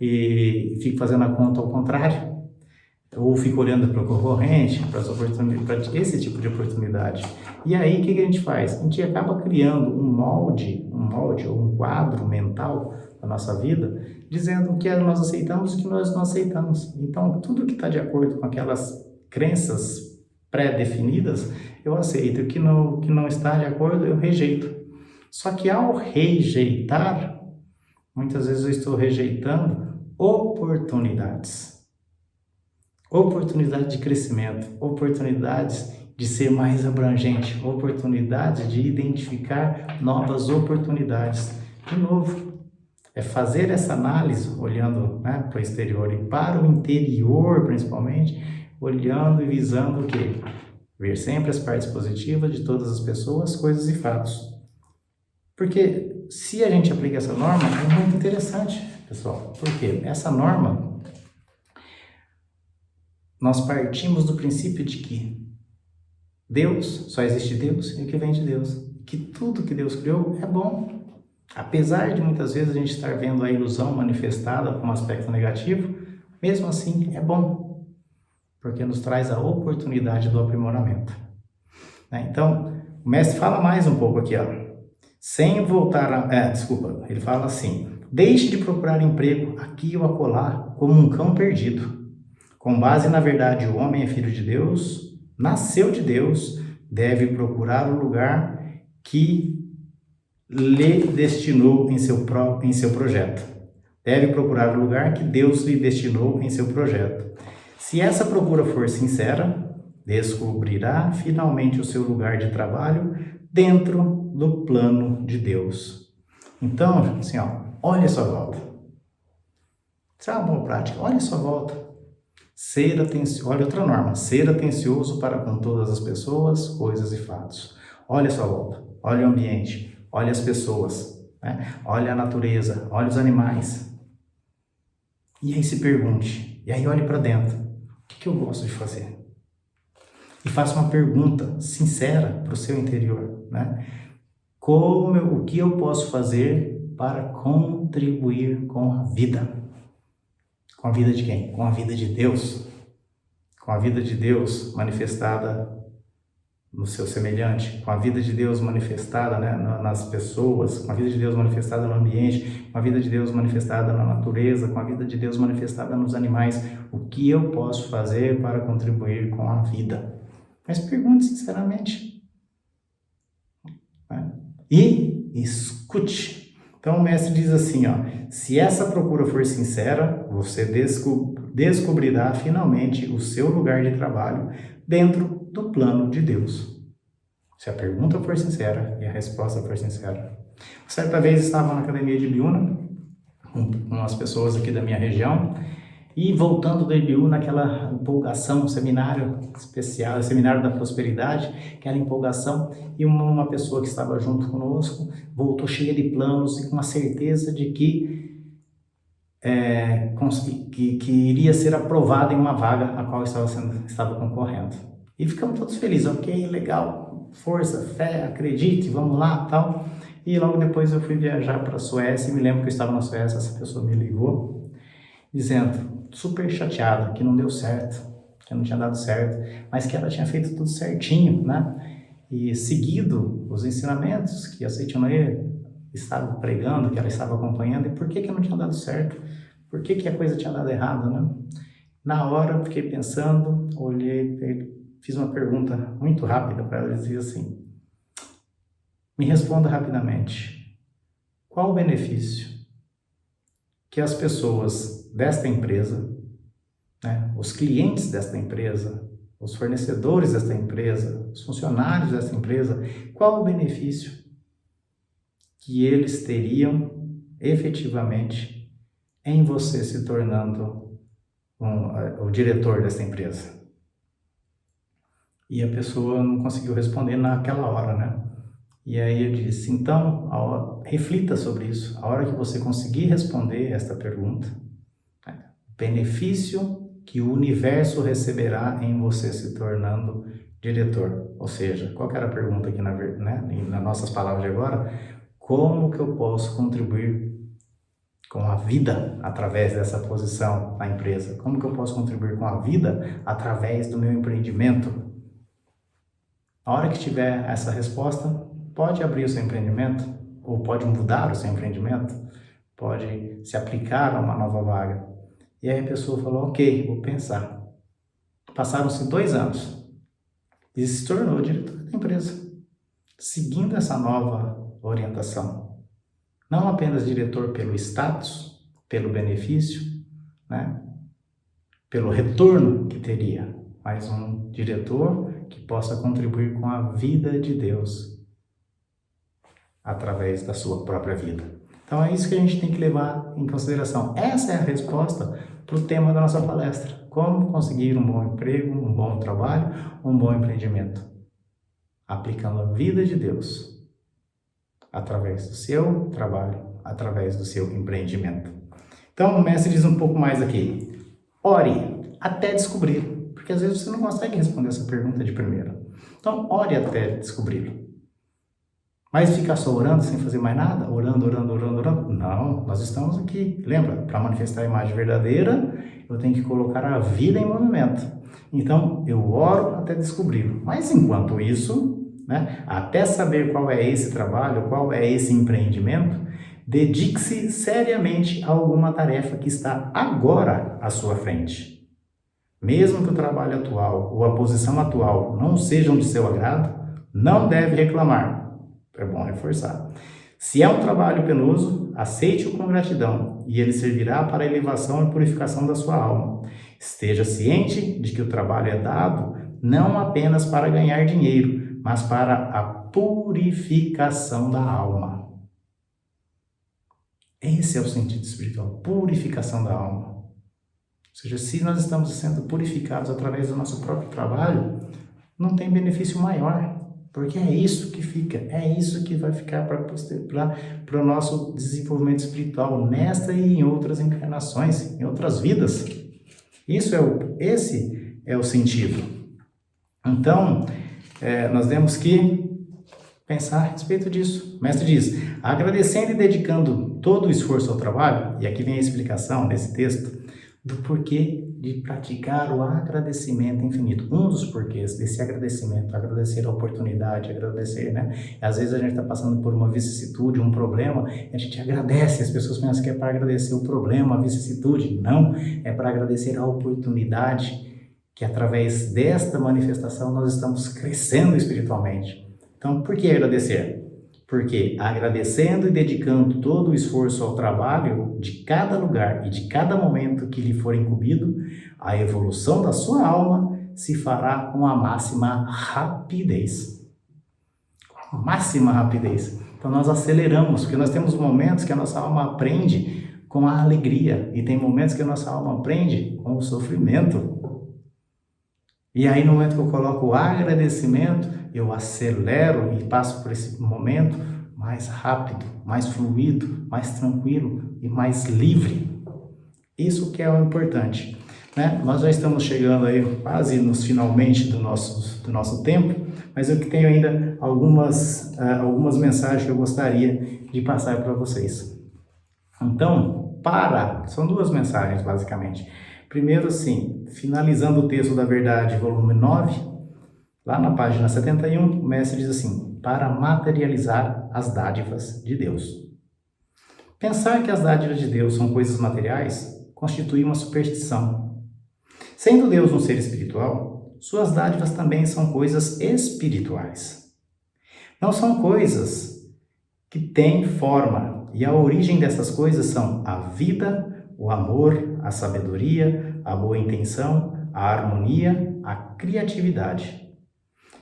E fica fazendo a conta ao contrário, ou fica olhando para o concorrente, para as oportunidades, para esse tipo de oportunidade. E aí, o que a gente faz? A gente acaba criando um molde ou um quadro mental da nossa vida, dizendo o que nós aceitamos e o que nós não aceitamos. Então, tudo que está de acordo com aquelas crenças pré-definidas, eu aceito. O que não está de acordo, eu rejeito. Só que ao rejeitar, muitas vezes eu estou rejeitando oportunidades. Oportunidade de crescimento, oportunidades de ser mais abrangente, oportunidades de identificar novas oportunidades. De novo, é fazer essa análise olhando para o exterior e para o interior, principalmente, olhando e visando o quê? Ver sempre as partes positivas de todas as pessoas, coisas e fatos. Porque se a gente aplica essa norma, é muito interessante, pessoal. Porque essa norma, nós partimos do princípio de que Deus, só existe Deus e o que vem de Deus. que tudo que Deus criou é bom. Apesar de muitas vezes a gente estar vendo a ilusão manifestada como aspecto negativo, mesmo assim é bom, porque nos traz a oportunidade do aprimoramento. Então, o mestre fala mais um pouco aqui, sem voltar a... ele fala assim: deixe de procurar emprego aqui ou acolá como um cão perdido. Com base na verdade, o homem é filho de Deus, nasceu de Deus, deve procurar o lugar que lhe destinou em seu projeto. Deve procurar o lugar que Deus lhe destinou em seu projeto. Se essa procura for sincera, descobrirá finalmente o seu lugar de trabalho dentro do plano de Deus. Então, assim, olha a sua volta. Isso é uma boa prática. Olha a sua volta. Olha outra norma. Ser atencioso para com todas as pessoas, coisas e fatos. Olha a sua volta. Olha o ambiente. Olha as pessoas. Olha a natureza. Olha os animais. E aí se pergunte. E aí olhe para dentro. O que eu gosto de fazer? E faça uma pergunta sincera para o seu interior. O que eu posso fazer para contribuir com a vida? Com a vida de quem? Com a vida de Deus. Com a vida de Deus manifestada no seu semelhante, com a vida de Deus manifestada nas pessoas, com a vida de Deus manifestada no ambiente, com a vida de Deus manifestada na natureza, com a vida de Deus manifestada nos animais. O que eu posso fazer para contribuir com a vida? Mas pergunte sinceramente. E escute. Então o mestre diz assim, se essa procura for sincera, você descobrirá finalmente o seu lugar de trabalho dentro do plano de Deus. Se a pergunta for sincera e a resposta for sincera. Certa vez estava na academia de Ibiúna, com umas pessoas aqui da minha região, e voltando do Ibiú naquela empolgação, seminário especial, seminário da prosperidade, aquela empolgação, e uma pessoa que estava junto conosco voltou cheia de planos e com a certeza de que iria ser aprovada em uma vaga a qual estava concorrendo. E ficamos todos felizes, ok, legal, força, fé, acredite, vamos lá, tal. E logo depois eu fui viajar para a Suécia, e me lembro que eu estava na Suécia, essa pessoa me ligou, dizendo, super chateada, que não deu certo, que não tinha dado certo, mas que ela tinha feito tudo certinho, e seguido os ensinamentos que a Seitianoye estava pregando, que ela estava acompanhando, e por que não tinha dado certo? Por que a coisa tinha dado errado, Na hora eu fiquei pensando, olhei, fiz uma pergunta muito rápida para ela, dizia assim, me responda rapidamente, qual o benefício que as pessoas desta empresa, os clientes desta empresa, os fornecedores desta empresa, os funcionários desta empresa, qual o benefício que eles teriam efetivamente em você se tornando o diretor desta empresa? E a pessoa não conseguiu responder naquela hora, E aí eu disse, então, reflita sobre isso. A hora que você conseguir responder esta pergunta, benefício que o universo receberá em você se tornando diretor. Ou seja, qual que era a pergunta aqui, nas nossas palavras de agora? Como que eu posso contribuir com a vida através dessa posição na empresa? Como que eu posso contribuir com a vida através do meu empreendimento? A hora que tiver essa resposta, pode abrir o seu empreendimento, ou pode mudar o seu empreendimento, pode se aplicar a uma nova vaga. E aí a pessoa falou, ok, vou pensar. Passaram-se 2 anos e se tornou diretor da empresa, seguindo essa nova orientação. Não apenas diretor pelo status, pelo benefício, pelo retorno que teria, mas um diretor que possa contribuir com a vida de Deus através da sua própria vida. Então é isso que a gente tem que levar em consideração. Essa é a resposta para o tema da nossa palestra. Como conseguir um bom emprego, um bom trabalho, um bom empreendimento. Aplicando a vida de Deus através do seu trabalho, através do seu empreendimento. Então o mestre diz um pouco mais aqui. Ore até descobrir, porque às vezes você não consegue responder essa pergunta de primeira. Então ore até descobrir. Mas ficar só orando sem fazer mais nada? Orando, orando, orando, orando? Não, nós estamos aqui. Lembra? Para manifestar a imagem verdadeira, eu tenho que colocar a vida em movimento. Então, eu oro até descobri-lo. Mas enquanto isso, né, até saber qual é esse trabalho, qual é esse empreendimento, dedique-se seriamente a alguma tarefa que está agora à sua frente. Mesmo que o trabalho atual ou a posição atual não sejam de seu agrado, não deve reclamar. É bom reforçar. Se é um trabalho penoso, aceite-o com gratidão e ele servirá para a elevação e purificação da sua alma. Esteja ciente de que o trabalho é dado não apenas para ganhar dinheiro, mas para a purificação da alma. Esse é o sentido espiritual, purificação da alma. Ou seja, se nós estamos sendo purificados através do nosso próprio trabalho, não tem benefício maior. Porque é isso que fica, é isso que vai ficar para o nosso desenvolvimento espiritual, nesta e em outras encarnações, em outras vidas. Esse é o sentido. Então, nós temos que pensar a respeito disso. O mestre diz, agradecendo e dedicando todo o esforço ao trabalho, e aqui vem a explicação nesse texto, do porquê de praticar o agradecimento infinito. Um dos porquês desse agradecimento, agradecer a oportunidade, agradecer, né? Às vezes a gente está passando por uma vicissitude, um problema, e a gente agradece, as pessoas pensam que é para agradecer o problema, a vicissitude. Não, é para agradecer a oportunidade, que através desta manifestação nós estamos crescendo espiritualmente. Então, por que agradecer? Porque agradecendo e dedicando todo o esforço ao trabalho de cada lugar e de cada momento que lhe for incumbido, a evolução da sua alma se fará com a máxima rapidez. Com a máxima rapidez. Então nós aceleramos, porque nós temos momentos que a nossa alma aprende com a alegria e tem momentos que a nossa alma aprende com o sofrimento. E aí no momento que eu coloco o agradecimento, eu acelero e passo por esse momento mais rápido, mais fluido, mais tranquilo e mais livre. Isso que é o importante, né? Nós já estamos chegando aí quase nos finalmente do nosso tempo, mas eu tenho ainda algumas mensagens que eu gostaria de passar para vocês. Então, são duas mensagens basicamente. Primeiro, assim, finalizando o texto da Verdade, volume 9, lá na página 71, o mestre diz assim, para materializar as dádivas de Deus. Pensar que as dádivas de Deus são coisas materiais constitui uma superstição. Sendo Deus um ser espiritual, suas dádivas também são coisas espirituais. Não são coisas que têm forma, e a origem dessas coisas são a vida, o amor, a sabedoria, a boa intenção, a harmonia, a criatividade.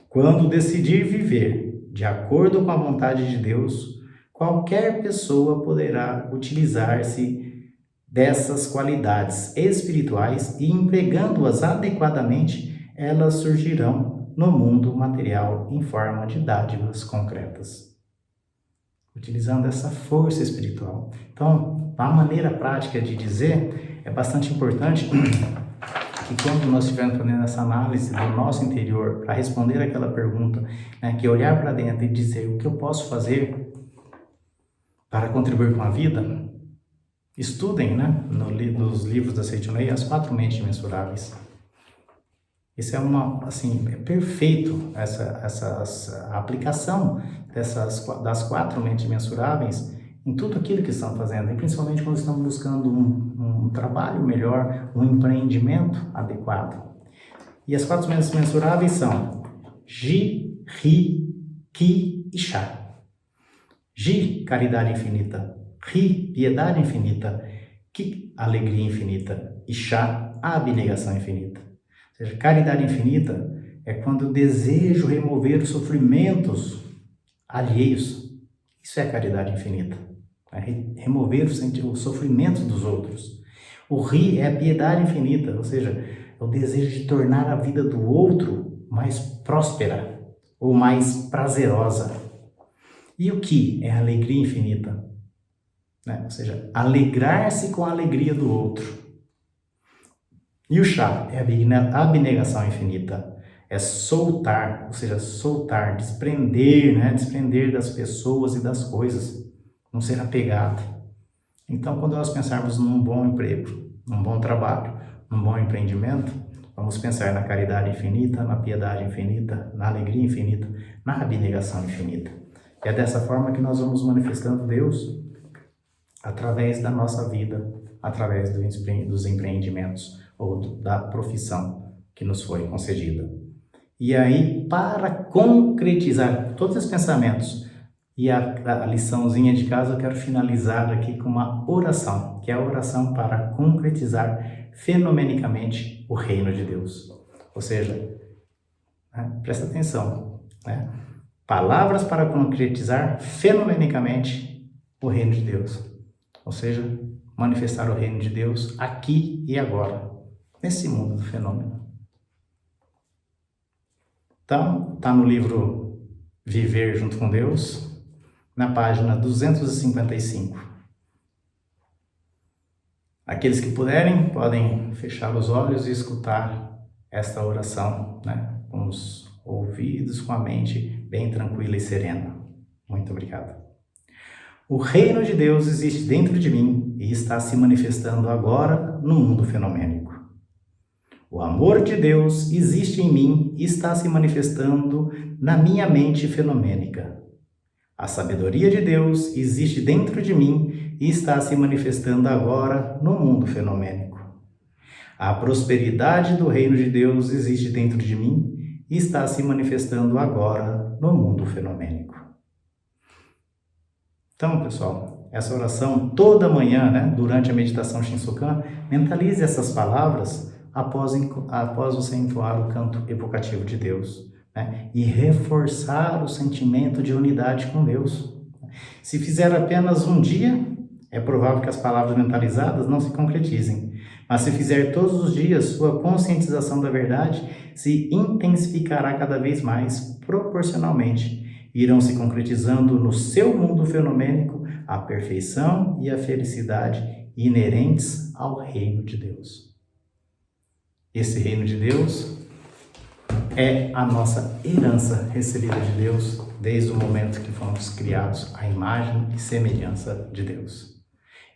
Quando decidir viver de acordo com a vontade de Deus, qualquer pessoa poderá utilizar-se dessas qualidades espirituais e, empregando-as adequadamente, elas surgirão no mundo material em forma de dádivas concretas. Utilizando essa força espiritual. Então, a maneira prática de dizer é bastante importante que quando nós estivermos fazendo essa análise do nosso interior para responder aquela pergunta, né, que é olhar para dentro e dizer o que eu posso fazer para contribuir com a vida, estudem, né, nos livros da Seitonei as 4 mentes mensuráveis. Isso é é perfeito a aplicação das 4 mentes mensuráveis em tudo aquilo que estão fazendo, e principalmente quando estão buscando um trabalho melhor, um empreendimento adequado. E as 4 mentes mensuráveis são Ji, Ri, Ki e Sha. Ji, caridade infinita. Ri, piedade infinita. Ki, alegria infinita. E Sha, abnegação infinita. Ou seja, caridade infinita é quando eu desejo remover os sofrimentos alheios. Isso é caridade infinita. É remover o sofrimento dos outros. O Ri é a piedade infinita, ou seja, é o desejo de tornar a vida do outro mais próspera ou mais prazerosa. E o Ki é a alegria infinita, né? Ou seja, alegrar-se com a alegria do outro. E o Sha é a abnegação infinita, é soltar, ou seja, soltar, desprender, né? Desprender das pessoas e das coisas, não ser apegado. Então, quando nós pensarmos num bom emprego, num bom trabalho, num bom empreendimento, vamos pensar na caridade infinita, na piedade infinita, na alegria infinita, na abnegação infinita. E é dessa forma que nós vamos manifestando Deus através da nossa vida, através dos empreendimentos ou da profissão que nos foi concedida. E aí, para concretizar todos esses pensamentos e a liçãozinha de casa, eu quero finalizar aqui com uma oração, que é a oração para concretizar fenomenicamente o reino de Deus. Ou seja, né, presta atenção, né? Palavras para concretizar fenomenicamente o reino de Deus. Ou seja, manifestar o reino de Deus aqui e agora, nesse mundo do fenômeno. Então, está no livro Viver Junto com Deus, na página 255. Aqueles que puderem, podem fechar os olhos e escutar esta oração, né? Com os ouvidos, com a mente bem tranquila e serena. Muito obrigado. O reino de Deus existe dentro de mim e está se manifestando agora no mundo fenomênico. O amor de Deus existe em mim e está se manifestando na minha mente fenomênica. A sabedoria de Deus existe dentro de mim e está se manifestando agora no mundo fenomênico. A prosperidade do reino de Deus existe dentro de mim e está se manifestando agora no mundo fenomênico. Então, pessoal, essa oração toda manhã, né, durante a meditação Shinsokan, mentalize essas palavras após você entoar o canto evocativo de Deus, né, e reforçar o sentimento de unidade com Deus. Se fizer apenas um dia, é provável que as palavras mentalizadas não se concretizem. Mas se fizer todos os dias, sua conscientização da verdade se intensificará cada vez mais proporcionalmente. Irão se concretizando no seu mundo fenomênico a perfeição e a felicidade inerentes ao reino de Deus. Esse reino de Deus é a nossa herança recebida de Deus desde o momento que fomos criados à imagem e semelhança de Deus.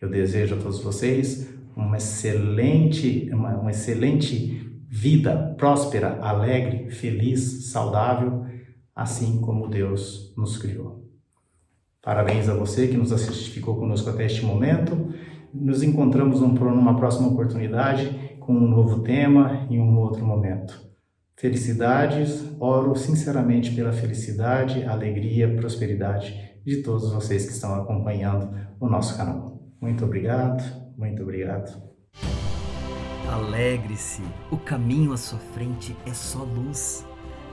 Eu desejo a todos vocês uma excelente vida, próspera, alegre, feliz, saudável, assim como Deus nos criou. Parabéns a você que nos ficou conosco até este momento. Nos encontramos numa próxima oportunidade com um novo tema e um outro momento. Felicidades, oro sinceramente pela felicidade, alegria, prosperidade de todos vocês que estão acompanhando o nosso canal. Muito obrigado, muito obrigado. Alegre-se, o caminho à sua frente é só luz.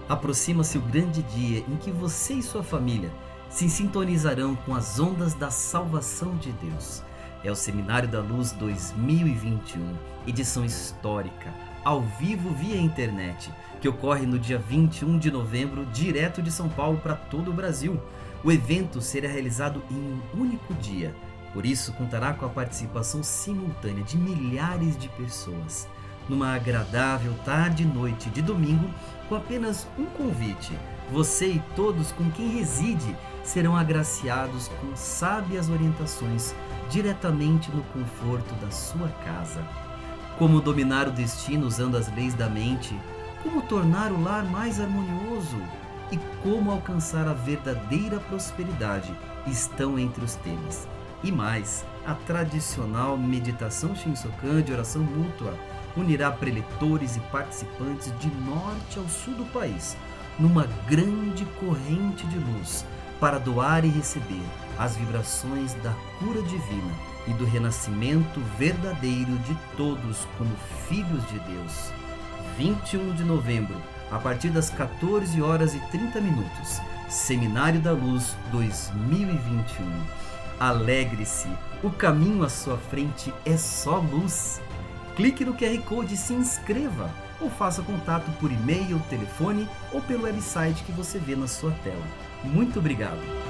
Aproxima-se o grande dia em que você e sua família se sintonizarão com as ondas da salvação de Deus. É o Seminário da Luz 2021, edição histórica, ao vivo via internet, que ocorre no dia 21 de novembro, direto de São Paulo para todo o Brasil. O evento será realizado em um único dia, por isso contará com a participação simultânea de milhares de pessoas. Numa agradável tarde e noite de domingo, com apenas um convite, você e todos com quem reside serão agraciados com sábias orientações diretamente no conforto da sua casa. Como dominar o destino usando as leis da mente, como tornar o lar mais harmonioso e como alcançar a verdadeira prosperidade estão entre os temas. E mais, a tradicional meditação Shinsokan de oração mútua unirá preletores e participantes de norte ao sul do país, numa grande corrente de luz, para doar e receber as vibrações da cura divina e do renascimento verdadeiro de todos como filhos de Deus. 21 de novembro, a partir das 14h30, Seminário da Luz 2021. Alegre-se, o caminho à sua frente é só luz. Clique no QR Code e se inscreva, ou faça contato por e-mail, telefone ou pelo website que você vê na sua tela. Muito obrigado!